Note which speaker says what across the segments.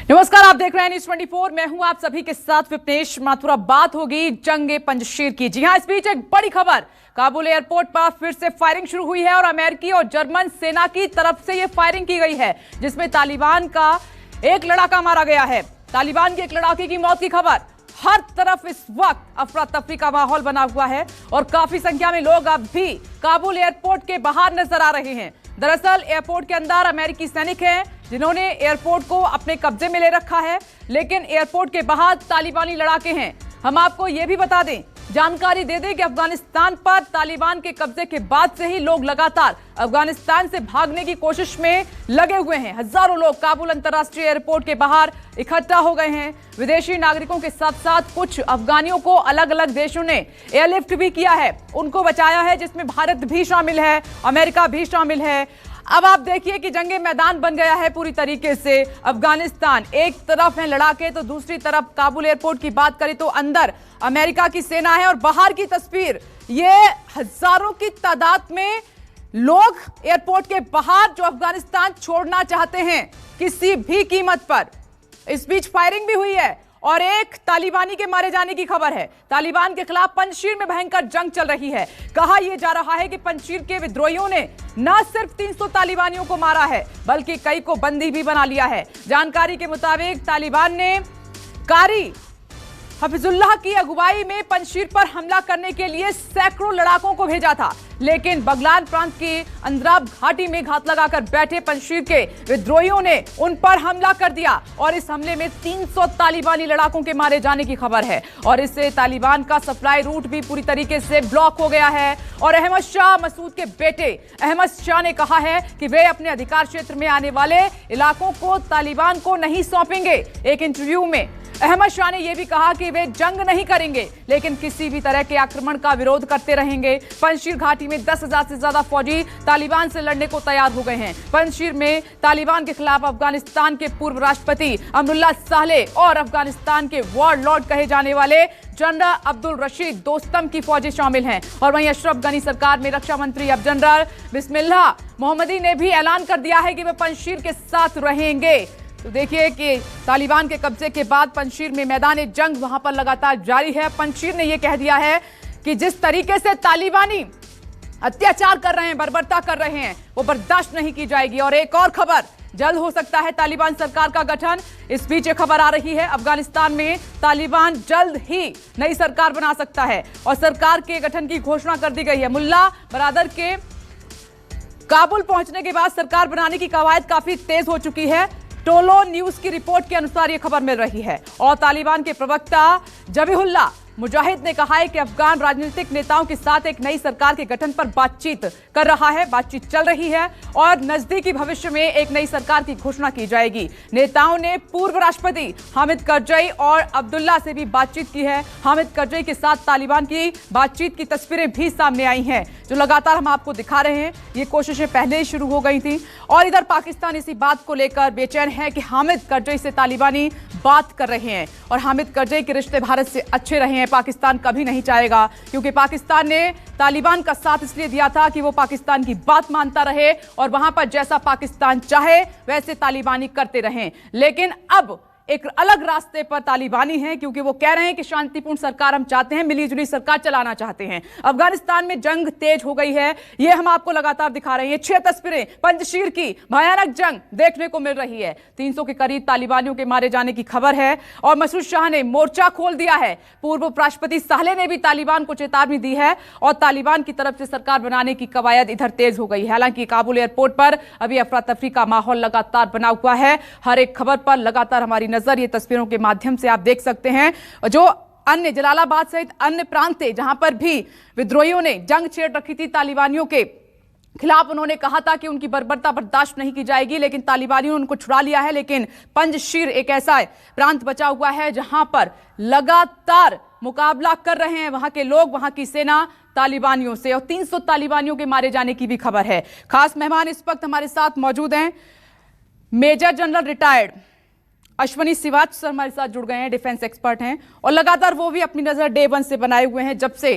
Speaker 1: नमस्कार, आप देख रहे हैं न्यूज़ 24। मैं हूं आप सभी के साथ विपनेश माथुरा। बात होगी जंगे पंजशीर की। जी हां, इस बीच एक बड़ी खबर, काबुल एयरपोर्ट पर फिर से फायरिंग शुरू हुई है और अमेरिकी और जर्मन सेना की तरफ से यह फायरिंग की गई है, जिसमें तालिबान का एक लड़ाका मारा गया है। तालिबान के एक लड़ाके की मौत की खबर। हर तरफ इस वक्त अफरा तफरी का माहौल बना हुआ है और काफी संख्या में लोग अब भी काबुल एयरपोर्ट के बाहर नजर आ रहे हैं। दरअसल एयरपोर्ट के अंदर अमेरिकी सैनिक हैं जिन्होंने एयरपोर्ट को अपने कब्जे में ले रखा है, लेकिन एयरपोर्ट के बाहर तालिबानी लड़ाके हैं। हम आपको यह भी बता दें, जानकारी दे दें कि अफगानिस्तान पर तालिबान के कब्जे के बाद से ही लोग लगातार अफगानिस्तान से भागने की कोशिश में लगे हुए हैं। हजारों लोग काबुल अंतर्राष्ट्रीय एयरपोर्ट के बाहर इकट्ठा हो गए हैं। विदेशी नागरिकों के साथ साथ कुछ अफगानियों को अलग अलग देशों ने एयरलिफ्ट भी किया है, उनको बचाया है, जिसमें भारत भी शामिल है, अमेरिका भी शामिल है। अब आप देखिए कि जंगे मैदान बन गया है पूरी तरीके से। अफगानिस्तान एक तरफ है लड़ाके, तो दूसरी तरफ काबुल एयरपोर्ट की बात करें तो अंदर अमेरिका की सेना है और बाहर की तस्वीर, ये हजारों की तादाद में लोग एयरपोर्ट के बाहर जो अफगानिस्तान छोड़ना चाहते हैं किसी भी कीमत पर। इस बीच फायरिंग भी हुई है और एक तालिबानी के मारे जाने की खबर है। तालिबान के खिलाफ पंजशीर में भयंकर जंग चल रही है। कहा यह जा रहा है कि पंजशीर के विद्रोहियों ने न सिर्फ 300 तालिबानियों को मारा है, बल्कि कई को बंदी भी बना लिया है। जानकारी के मुताबिक तालिबान ने कारी हफिजुल्लाह की अगुवाई में पंजशीर पर हमला करने के लिए सैकड़ों लड़ाकों को भेजा था, लेकिन बगलान प्रांत की अंद्राब घाटी में घात लगाकर बैठे पंजशीर के विद्रोहियों ने उन पर हमला कर दिया और इस हमले में 300 तालिबानी लड़ाकों के मारे जाने की खबर है। और इससे तालिबान का सप्लाई रूट भी पूरी तरीके से ब्लॉक हो गया है। और अहमद शाह मसूद के बेटे अहमद शाह ने कहा है कि वे अपने अधिकार क्षेत्र में आने वाले इलाकों को तालिबान को नहीं सौंपेंगे। एक इंटरव्यू में अहमद शाह ने यह भी कहा कि वे जंग नहीं करेंगे, लेकिन किसी भी तरह के आक्रमण का विरोध करते रहेंगे। पंजशीर घाटी में 10,000 से ज्यादा फौजी तालिबान से लड़ने को तैयार हो गए हैं। पंजशीर में तालिबान के खिलाफ अफगानिस्तान के पूर्व राष्ट्रपति अमरुल्लाह सालेह और अफगानिस्तान के वॉर लॉर्ड कहे जाने वाले जनरल अब्दुल रशीद दोस्तम की फौजें शामिल हैं। और वहीं अशरफ गनी सरकार में रक्षा मंत्री अब जनरल बिस्मिल्लाह मोहम्मदी ने भी ऐलान कर दिया है कि वे पंजशीर के साथ रहेंगे। तो देखिए कि तालिबान के कब्जे के बाद पंजशीर में मैदान जंग वहां पर लगातार जारी है। पंजशीर ने यह कह दिया है कि जिस तरीके से तालिबानी अत्याचार कर रहे हैं, बर्बरता कर रहे हैं, वो बर्दाश्त नहीं की जाएगी। और एक और खबर, जल्द हो सकता है तालिबान सरकार का गठन। इस बीच एक खबर आ रही है, अफगानिस्तान में तालिबान जल्द ही नई सरकार बना सकता है और सरकार के गठन की घोषणा कर दी गई है। मुल्ला बरादर के काबुल पहुंचने के बाद सरकार बनाने की कवायद काफी तेज हो चुकी है। टोलो न्यूज की रिपोर्ट के अनुसार यह खबर मिल रही है और तालिबान के प्रवक्ता जबीहुल्लाह मुजाहिद ने कहा है कि अफगान राजनीतिक नेताओं के साथ एक नई सरकार के गठन पर बातचीत कर रहा है, बातचीत चल रही है और नजदीकी भविष्य में एक नई सरकार की घोषणा की जाएगी। नेताओं ने पूर्व राष्ट्रपति हामिद करजई और अब्दुल्ला से भी बातचीत की है। हामिद करजई के साथ तालिबान की बातचीत की तस्वीरें भी सामने आई हैं, जो लगातार हम आपको दिखा रहे हैं। ये कोशिशें पहले ही शुरू हो गई थी और इधर पाकिस्तान इसी बात को लेकर बेचैन है कि हामिद करजई से तालिबानी बात कर रहे हैं और हामिद करजई के रिश्ते भारत से अच्छे रहे हैं। पाकिस्तान कभी नहीं चाहेगा, क्योंकि पाकिस्तान ने तालिबान का साथ इसलिए दिया था कि वो पाकिस्तान की बात मानता रहे और वहां पर जैसा पाकिस्तान चाहे वैसे तालिबानी करते रहें। लेकिन अब एक अलग रास्ते पर तालिबानी हैं, क्योंकि वो कह रहे हैं कि शांतिपूर्ण सरकार हम चाहते हैं, मिलीजुली सरकार चलाना चाहते हैं। अफगानिस्तान में जंग तेज हो गई है, ये हम आपको लगातार दिखा रहे हैं। 6 तस्वीरें पंजशीर की भयानक जंग देखने को मिल रही है। 300 के करीब तालिबानियों के मारे जाने की खबर है और मसूद शाह ने मोर्चा खोल दिया है। पूर्व राष्ट्रपति सालेह ने भी तालिबान को चेतावनी दी है और तालिबान की तरफ से सरकार बनाने की कवायद इधर तेज हो गई है। हालांकि काबुल एयरपोर्ट पर अभी अफरा तफरी का माहौल लगातार बना हुआ है। हर एक खबर पर लगातार हमारी नजर ये तस्वीरों के माध्यम से आप देख सकते हैं। जो अन्य जलालाबाद सहित अन्य प्रांत थे जहां पर भी विद्रोहियों ने जंग छेड़ रखी थी तालिबानियों के खिलाफ, उन्होंने कहा था कि उनकी बर्बरता बर्दाश्त नहीं की जाएगी, लेकिन तालिबानियों ने उनको छुड़ा लिया है। लेकिन पंजशीर एक ऐसा प्रांत बचा हुआ है जहां पर लगातार मुकाबला कर रहे हैं वहां के लोग, वहां की सेना तालिबानियों से, और 300 तालिबानियों के मारे जाने की भी खबर है। खास मेहमान इस वक्त हमारे साथ मौजूद हैं, major general retired Ashwani Siwach sir हमारे साथ जुड़ गए हैं, डिफेंस एक्सपर्ट हैं और लगातार वो भी अपनी नजर डे 1 से बनाए हुए हैं जब से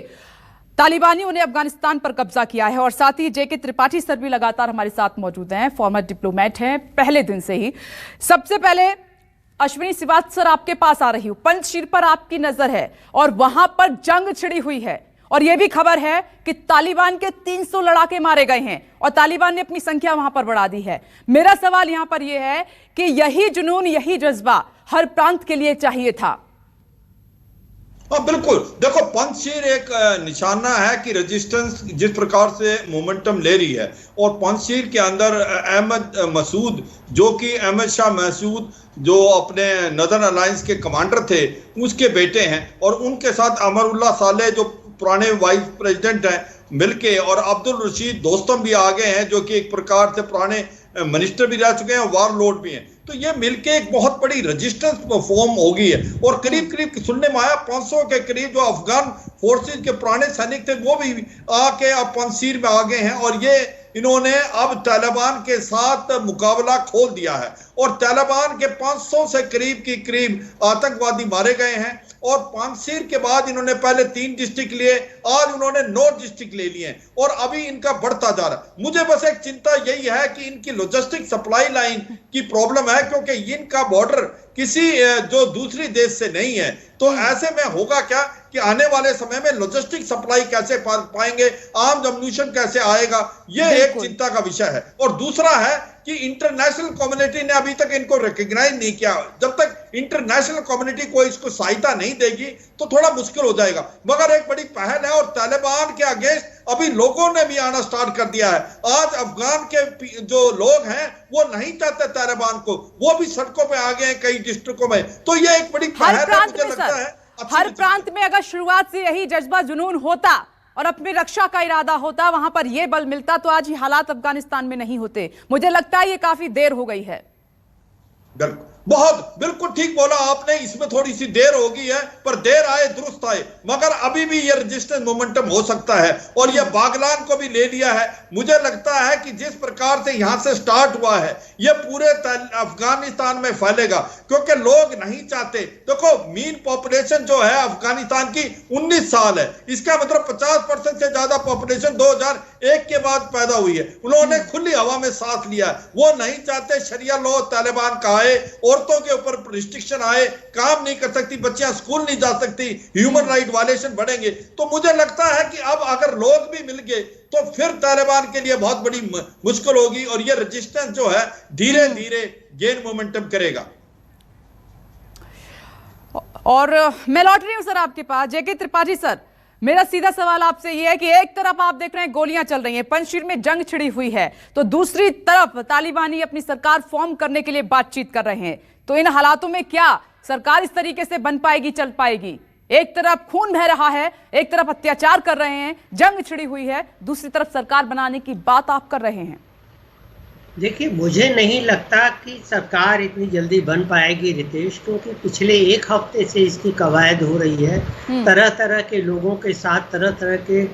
Speaker 1: तालिबानियों ने अफगानिस्तान पर कब्जा किया है। और साथ ही जेके त्रिपाठी सर भी लगातार हमारे साथ मौजूद हैं, फॉर्मर डिप्लोमेट हैं पहले दिन से ही। सबसे पहले अश्विनी श्रीवास्तव आपके पास आ रही हूं। पंजशीर पर आपकी नजर है और वहां पर जंग छिड़ी हुई है और यह भी खबर है कि तालिबान के 300 लड़ाके मारे गए हैं और तालिबान ने अपनी संख्या वहां पर बढ़ा दी है। मेरा सवाल यहां पर यह है कि यही जुनून, यही जज्बा हर प्रांत के लिए चाहिए था।
Speaker 2: हाँ बिल्कुल, देखो पंजशीर एक निशाना है कि रेजिस्टेंस जिस प्रकार से मोमेंटम ले रही है और पंजशीर के अंदर अहमद मसूद जो कि अहमद शाह मसूद जो अपने नदर्न अलायंस के कमांडर थे उसके बेटे हैं और उनके साथ अमरुल्लाह सालेह जो पुराने वाइस प्रेसिडेंट हैं मिलके और अब्दुल रशीद दोस्तम भी आ गए हैं जो कि एक प्रकार से पुराने मिनिस्टर भी रह चुके हैं, वार लॉर्ड भी हैं। तो ये मिलके एक बहुत बड़ी रेजिस्टेंस फॉर्म हो गई है और करीब करीब सुनने में आया 500 के करीब जो अफगान फोर्सेस के पुराने सैनिक थे वो भी आके अब पंजशीर में आ गए हैं और ये इन्होंने अब तालिबान के साथ मुकाबला खोल दिया है और तालिबान के 500 से करीब आतंकवादी मारे गए हैं और पंजशीर के बाद इन्होंने पहले 3 डिस्ट्रिक्ट लिए, आज उन्होंने 9 डिस्ट्रिक्ट ले लिए और अभी इनका बढ़ता जा रहा है। मुझे बस एक चिंता यही है कि इनकी लॉजिस्टिक सप्लाई लाइन की प्रॉब्लम है क्योंकि इनका बॉर्डर किसी जो दूसरी देश से नहीं है। तो ऐसे में होगा क्या कि आने वाले समय में लॉजिस्टिक सप्लाई कैसे पाएंगे, आर्म्स अम्यूनिशन कैसे आएगा, ये एक चिंता का विषय है। और दूसरा है कि इंटरनेशनल कम्युनिटी ने अभी तक इनको रिकॉग्नाइज नहीं किया। जब तक इंटरनेशनल कम्युनिटी को इसको सहायता नहीं देगी तो थोड़ा मुश्किल हो जाएगा, मगर एक बड़ी पहल है और तालिबान के अगेंस्ट अभी लोगों ने भी आना स्टार्ट कर दिया है। आज अफगान के जो लोग हैं वो नहीं चाहते तालिबान को, वो भी सड़कों पे आ गए हैं कई डिस्ट्रिक्टों में। तो ये एक बड़ी पहल है, मुझे लगता है
Speaker 1: हर प्रांत में अगर शुरुआत से यही जज्बा जुनून होता और अपनी रक्षा का इरादा होता, वहां पर यह बल मिलता तो आज ये हालात अफगानिस्तान में नहीं होते। मुझे लगता है ये काफी देर हो गई है।
Speaker 2: बिल्कुल ठीक बोला आपने, इसमें थोड़ी सी देर हो गई है पर देर आए दुरुस्त आए, मगर अभी भी ये रेजिस्टेंस मोमेंटम हो सकता है और ये बागलान को भी ले लिया है। मुझे लगता है कि जिस प्रकार से यहां से स्टार्ट हुआ है ये पूरे अफगानिस्तान में फैलेगा क्योंकि लोग नहीं चाहते। देखो मीन पॉपुलेशन जो है अफगानिस्तान की 19 साल है, इसका मतलब 50% से ज्यादा पॉपुलेशन 2001 के बाद पैदा हुई है। उन्होंने खुली हवा में सांस लिया, वो नहीं चाहते शरिया लॉ तालिबान का आए, औरतों के ऊपर रिस्ट्रिक्शन आए, काम नहीं कर सकती बच्चियां, स्कूल नहीं जा सकती, ह्यूमन राइट वायलेशन बढ़ेंगे। तो मुझे लगता है कि अब अगर लोग भी मिल गए तो फिर तालिबान के लिए बहुत बड़ी मुश्किल होगी और यह रेजिस्टेंस जो है धीरे धीरे गेन मोमेंटम करेगा।
Speaker 1: और मैं लौट रही हूं सर आपके पास, जेके त्रिपाठी सर, मेरा सीधा सवाल आपसे यह है कि एक तरफ आप देख रहे हैं गोलियां चल रही हैं, पंजशीर में जंग छिड़ी हुई है, तो दूसरी तरफ तालिबानी अपनी सरकार फॉर्म करने के लिए बातचीत कर रहे हैं। तो इन हालातों में क्या सरकार इस तरीके से बन पाएगी, चल पाएगी? एक तरफ खून बह रहा है, एक तरफ अत्याचार कर रहे हैं, जंग छिड़ी हुई है, दूसरी तरफ सरकार बनाने की बात आप कर रहे हैं।
Speaker 3: देखिए, मुझे नहीं लगता कि सरकार इतनी जल्दी बन पाएगी रितेश, क्योंकि पिछले 1 हफ्ते से इसकी कवायद हो रही है। तरह तरह के लोगों के साथ, तरह तरह के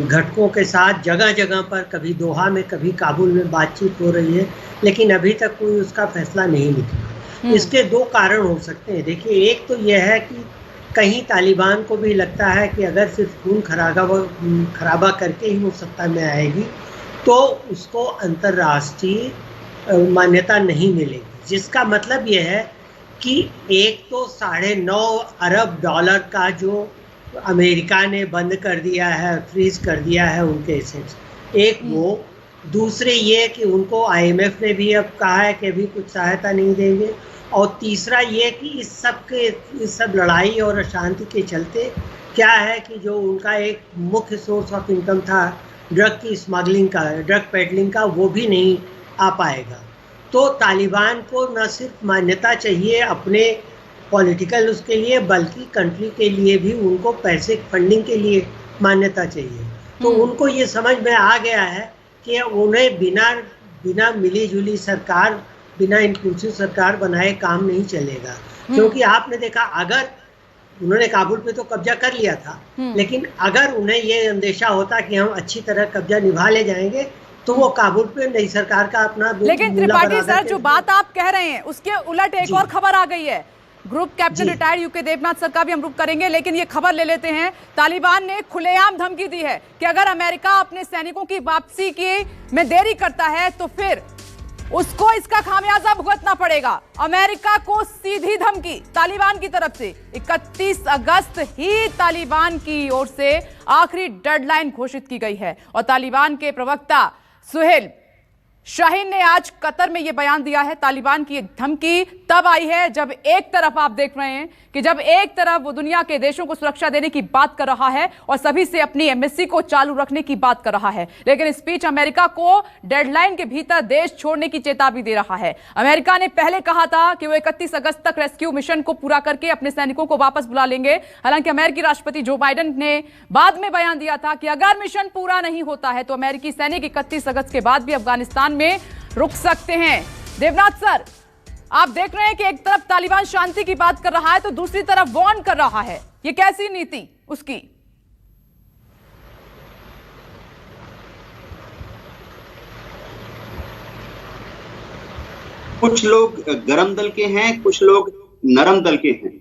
Speaker 3: घटकों के साथ, जगह जगह पर, कभी दोहा में कभी काबुल में बातचीत हो रही है, लेकिन अभी तक कोई उसका फैसला नहीं निकला। इसके 2 कारण हो सकते हैं। देखिए, एक तो यह है कि कहीं तालिबान को भी लगता है कि अगर सिर्फ खून खराबा करके ही वो सत्ता में आएगी तो उसको अंतर्राष्ट्रीय मान्यता नहीं मिलेगी, जिसका मतलब यह है कि एक तो $9.5 अरब का जो अमेरिका ने बंद कर दिया है, फ्रीज कर दिया है उनके एसेट्स, एक वो, दूसरे ये कि उनको IMF ने भी अब कहा है कि अभी कुछ सहायता नहीं देंगे, और तीसरा ये कि इस सब लड़ाई और अशांति के चलते क्या है कि जो उनका एक मुख्य सोर्स ऑफ इनकम था ड्रग की स्मगलिंग का, ड्रग पेडलिंग का, वो भी नहीं आ पाएगा। तो तालिबान को न सिर्फ मान्यता चाहिए अपने पॉलिटिकल उसके लिए, बल्कि कंट्री के लिए भी उनको पैसे फंडिंग के लिए मान्यता चाहिए। तो उनको ये समझ में आ गया है कि उन्हें बिना मिली जुली सरकार, बिना इंक्लूसिव सरकार बनाए काम नहीं चलेगा। क्योंकि आपने देखा, अगर उन्होंने काबुल पे तो कब्जा कर लिया था, लेकिन अगर उन्हें ये अंदेशा होता कि हम अच्छी तरह कब्जा निभा ले जाएंगे तो वो काबुल पे नई सरकार का अपना,
Speaker 1: लेकिन त्रिपाठी सर जो बात आप कह रहे हैं उसके उलट एक और खबर आ गई है। Group captain retired UK Devnath sir का भी हम रुख करेंगे, लेकिन ये खबर ले लेते हैं। तालिबान ने खुलेआम धमकी दी है कि अगर अमेरिका अपने सैनिकों की वापसी में देरी करता है तो फिर उसको इसका खामियाजा भुगतना पड़ेगा। अमेरिका को सीधी धमकी तालिबान की तरफ से। 31 अगस्त ही तालिबान की ओर से आखिरी डेडलाइन घोषित की गई है और तालिबान के प्रवक्ता सुहेल शाहीन ने आज कतर में यह बयान दिया है। तालिबान की धमकी तब आई है जब एक तरफ आप देख रहे हैं कि जब एक तरफ वो दुनिया के देशों को सुरक्षा देने की बात कर रहा है और सभी से अपनी एम्बेसी को चालू रखने की बात कर रहा है, लेकिन स्पीच अमेरिका को डेडलाइन के भीतर देश छोड़ने की चेतावनी दे रहा है। अमेरिका ने पहले कहा था कि वो 31 अगस्त तक रेस्क्यू मिशन को पूरा करके अपने सैनिकों को वापस बुला लेंगे। हालांकि अमेरिकी राष्ट्रपति जो बाइडेन ने बाद में बयान दिया था कि अगर मिशन पूरा नहीं होता है तो अमेरिकी सैनिक 31 अगस्त के बाद भी अफगानिस्तान में रुक सकते हैं। देवनाथ सर, आप देख रहे हैं कि एक तरफ तालिबान शांति की बात कर रहा है तो दूसरी तरफ वार्न कर रहा है। ये कैसी नीति उसकी?
Speaker 4: कुछ लोग गरम दल के हैं, कुछ लोग नरम दल के हैं।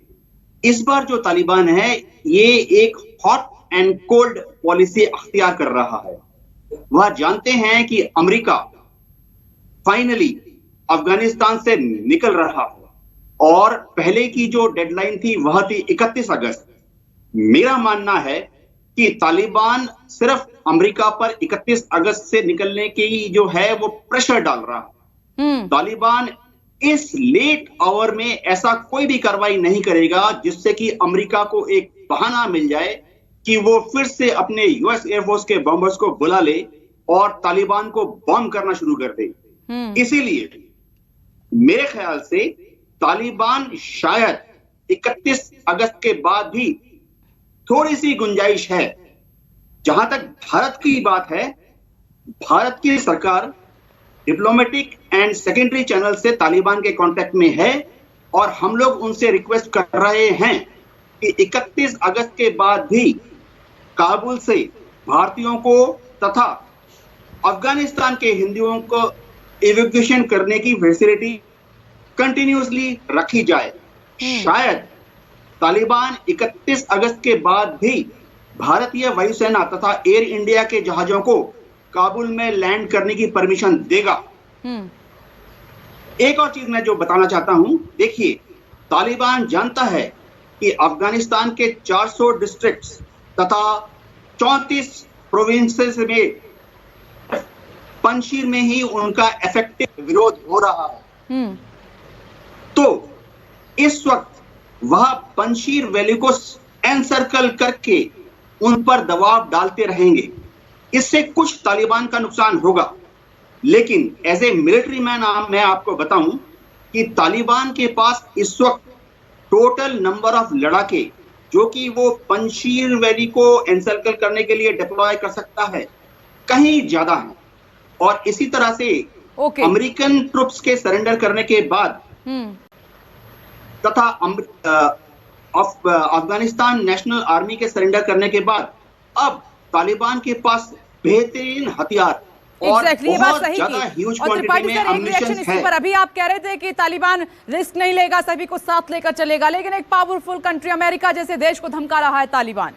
Speaker 4: इस बार जो तालिबान है ये एक हॉट एंड कोल्ड पॉलिसी अख्तियार कर रहा है। वह जानते हैं कि अमेरिका फाइनली अफगानिस्तान से निकल रहा है और पहले की जो डेडलाइन थी वह थी 31 अगस्त। मेरा मानना है कि तालिबान सिर्फ अमेरिका पर 31 अगस्त से निकलने की जो है वो प्रेशर डाल रहा है। तालिबान इस लेट आवर में ऐसा कोई भी कार्रवाई नहीं करेगा जिससे कि अमेरिका को एक बहाना मिल जाए कि वो फिर से अपने यूएस एयरफोर्स के बॉम्बर्स को बुला ले और तालिबान को बॉम्ब करना शुरू कर दे। इसीलिए मेरे ख्याल से तालिबान शायद 31 अगस्त के बाद भी थोड़ी सी गुंजाइश है। जहां तक भारत की बात है, भारत की सरकार डिप्लोमेटिक एंड सेकेंडरी चैनल से तालिबान के कांटेक्ट में है और हम लोग उनसे रिक्वेस्ट कर रहे हैं कि 31 अगस्त के बाद भी काबुल से भारतीयों को तथा अफगानिस्तान के हिंदुओं को इवैक्यूएशन करने की फैसिलिटी कंटिन्यूअसली रखी जाए। शायद तालिबान 31 अगस्त के बाद भी भारतीय वायुसेना तथा एयर इंडिया के जहाजों को काबुल में लैंड करने की परमिशन देगा। एक और चीज मैं जो बताना चाहता हूं, देखिए तालिबान जानता है कि अफगानिस्तान के 400 डिस्ट्रिक्ट्स तथा 34 प्रोविंसेस में पंजशीर में ही उनका इफेक्टिव विरोध हो रहा है। तो इस वक्त वह पंजशीर वैली को एनसर्कल करके उन पर दबाव डालते रहेंगे। इससे कुछ तालिबान का नुकसान होगा, लेकिन एज ए मिलिट्री मैन मैं आपको बताऊं कि तालिबान के पास इस वक्त टोटल नंबर ऑफ लड़ाके जो कि वो पंजशीर वैली को एनसर्कल करने के लिए डिप्लॉय कर सकता है कहीं ज्यादा है। और इसी तरह से अमेरिकन ट्रुप्स के सरेंडर करने के बाद तथा अफगानिस्तान नेशनल आर्मी के सरेंडर करने के बाद अब तालिबान के पास बेहतरीन हथियार और बहुत ज्यादा ह्यूज क्वांटिटी में अम्यूनिशन है।
Speaker 1: पर अभी आप कह रहे थे कि तालिबान रिस्क नहीं लेगा, सभी को साथ लेकर चलेगा, लेकिन एक पावरफुल कंट्री अमेरिका जैसे देश को धमका रहा है तालिबान।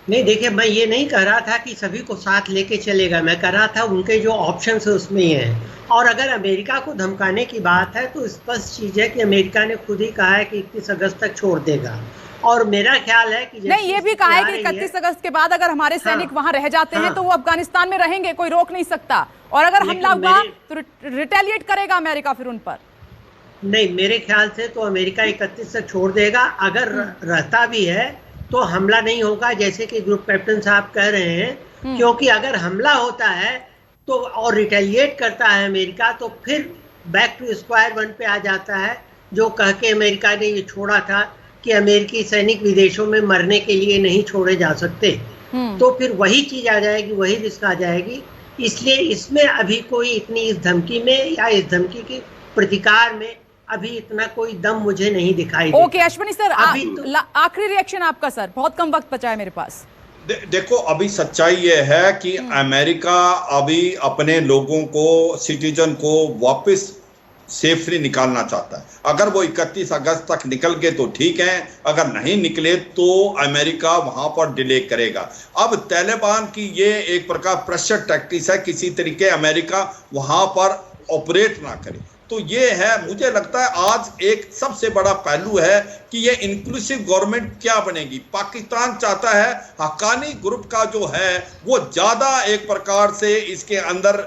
Speaker 3: नहीं, देखिए मैं ये नहीं कह रहा था कि सभी को साथ लेके चलेगा, मैं कह रहा था उनके जो ऑप्शंस है उसमें ही हैं। और अगर अमेरिका को धमकाने की बात है तो स्पष्ट चीज है कि अमेरिका ने खुद ही कहा है कि 31 अगस्त तक छोड़ देगा। और मेरा ख्याल है कि
Speaker 1: नहीं, ये भी कहा है कि 31 अगस्त के बाद अगर हमारे सैनिक वहां रह जाते हैं तो वो अफगानिस्तान में रहेंगे, कोई रोक नहीं सकता, और अगर हमला हुआ तो रिटेलिएट करेगा अमेरिका फिर उन पर।
Speaker 3: नहीं, मेरे ख्याल से तो अमेरिका 31 तक छोड़ देगा। अगर रहता भी है तो हमला नहीं होगा जैसे कि ग्रुप कैप्टन साहब कह रहे हैं, क्योंकि अगर हमला होता है तो और रिटेलिएट करता है अमेरिका तो फिर बैक टू स्क्वायर वन पे आ जाता है, जो कह के अमेरिका ने ये छोड़ा था कि अमेरिकी सैनिक विदेशों में मरने के लिए नहीं छोड़े जा सकते। तो फिर वही चीज आ जाएगी, वही रिस्क आ जाएगी। इसलिए इसमें अभी कोई इतनी इस धमकी में या इस धमकी के प्रतिकार में अभी इतना कोई दम मुझे नहीं दिखाई देता।
Speaker 1: ओके अश्विनी सर, आखिरी रिएक्शन आपका सर, बहुत कम वक्त बचा है मेरे पास।
Speaker 2: देखो अभी सच्चाई ये है कि अमेरिका अभी अपने लोगों को, सिटीजन को वापस सेफली निकालना चाहता है। अगर वो 31 अगस्त तक निकल गए तो ठीक है, अगर नहीं निकले तो अमेरिका वहां पर डिले करेगा। अब तालिबान की ये एक प्रकार प्रेशर टैक्टिक्स है, किसी तरीके अमेरिका वहां पर ऑपरेट ना करे। तो ये है, मुझे लगता है आज एक सबसे बड़ा पहलू है कि ये इंक्लूसिव गवर्नमेंट क्या बनेगी। पाकिस्तान चाहता है हक्कानी ग्रुप का जो है वो ज्यादा एक प्रकार से इसके अंदर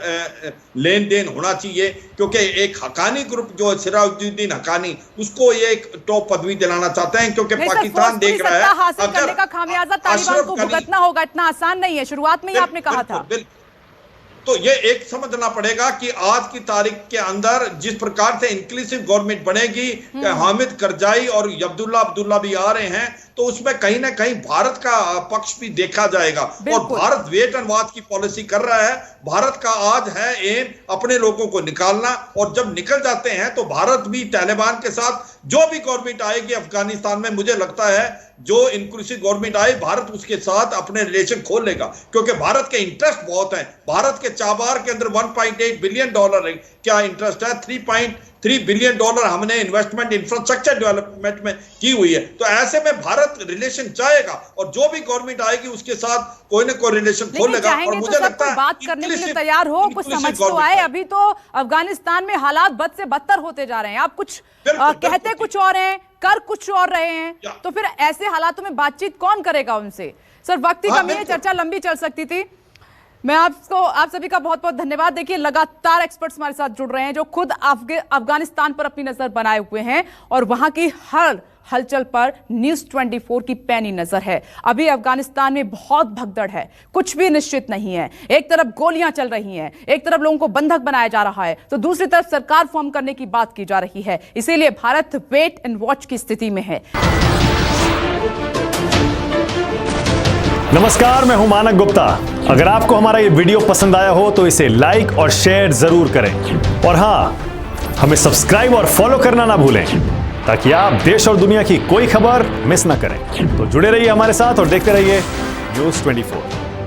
Speaker 2: लेन देन होना चाहिए, क्योंकि एक हक्कानी ग्रुप जो सिराजुद्दीन हक्कानी, उसको ये एक टॉप पदवी दिलाना चाहते हैं, क्योंकि पाकिस्तान देख रहा है
Speaker 1: हासिल करने का खामियाजा तालिबान को भुगतना होगा, इतना आसान नहीं है। शुरुआत में ही आपने कहा था।
Speaker 2: तो ये एक समझना पड़ेगा कि आज की तारीख के अंदर जिस प्रकार से इंक्लूसिव गवर्नमेंट बनेगी, हामिद करजाई और अब्दुल्ला भी आ रहे हैं, तो उसमें कहीं ना कहीं भारत का पक्ष भी देखा जाएगा। और भारत वेट एंड वॉच की पॉलिसी कर रहा है। भारत का आज है एम अपने लोगों को निकालना, और जब निकल जाते हैं तो भारत भी तालिबान के साथ जो भी गवर्नमेंट आएगी अफगानिस्तान में, मुझे लगता है जो इंक्लूसिव गवर्नमेंट आए, भारत उसके साथ अपने रिलेशन खोल लेगा, क्योंकि भारत के इंटरेस्ट बहुत हैं। भारत के चाबार के अंदर $1.8 बिलियन क्या इंटरेस्ट है, $3.3 बिलियन हमने इन्वेस्टमेंट इंफ्रास्ट्रक्चर डेवलपमेंट में की हुई है। तो ऐसे में भारत रिलेशन चाहेगा, और जो भी गवर्नमेंट आएगी उसके साथ कोई ना कोई रिलेशन खोल लेगा। और मुझे लगता है
Speaker 1: बात करने के लिए तैयार हो, कुछ समझ तो आए। अभी तो अफगानिस्तान में हालात बद से बदतर होते जा रहे हैं। आप कुछ कहते कुछ और हैं, कर कुछ और रहे हैं, तो फिर ऐसे हालातों में बातचीत कौन करेगा उनसे? सर वक्त की कमी है, चर्चा लंबी चल सकती थी। मैं आप सभी का बहुत बहुत धन्यवाद। देखिए, लगातार एक्सपर्ट्स हमारे साथ जुड़ रहे हैं जो खुद अफगानिस्तान पर अपनी नजर बनाए हुए हैं, और वहां की हर हलचल पर न्यूज़ 24 की पैनी नजर है। अभी अफगानिस्तान में बहुत भगदड़ है, कुछ भी निश्चित नहीं है। एक तरफ गोलियां चल रही हैं, एक तरफ लोगों को बंधक बनाया जा रहा है, तो दूसरी तरफ सरकार फॉर्म करने की बात की जा रही है। इसीलिए भारत वेट एंड वॉच की स्थिति में है।
Speaker 5: नमस्कार, मैं हूं मानक गुप्ता। अगर आपको हमारा ये वीडियो पसंद आया हो तो इसे लाइक और शेयर जरूर करें, और हां, हमें सब्सक्राइब और फॉलो करना ना भूलें, ताकि आप देश और दुनिया की कोई खबर मिस ना करें। तो जुड़े रहिए हमारे साथ और देखते रहिए न्यूज़ 24।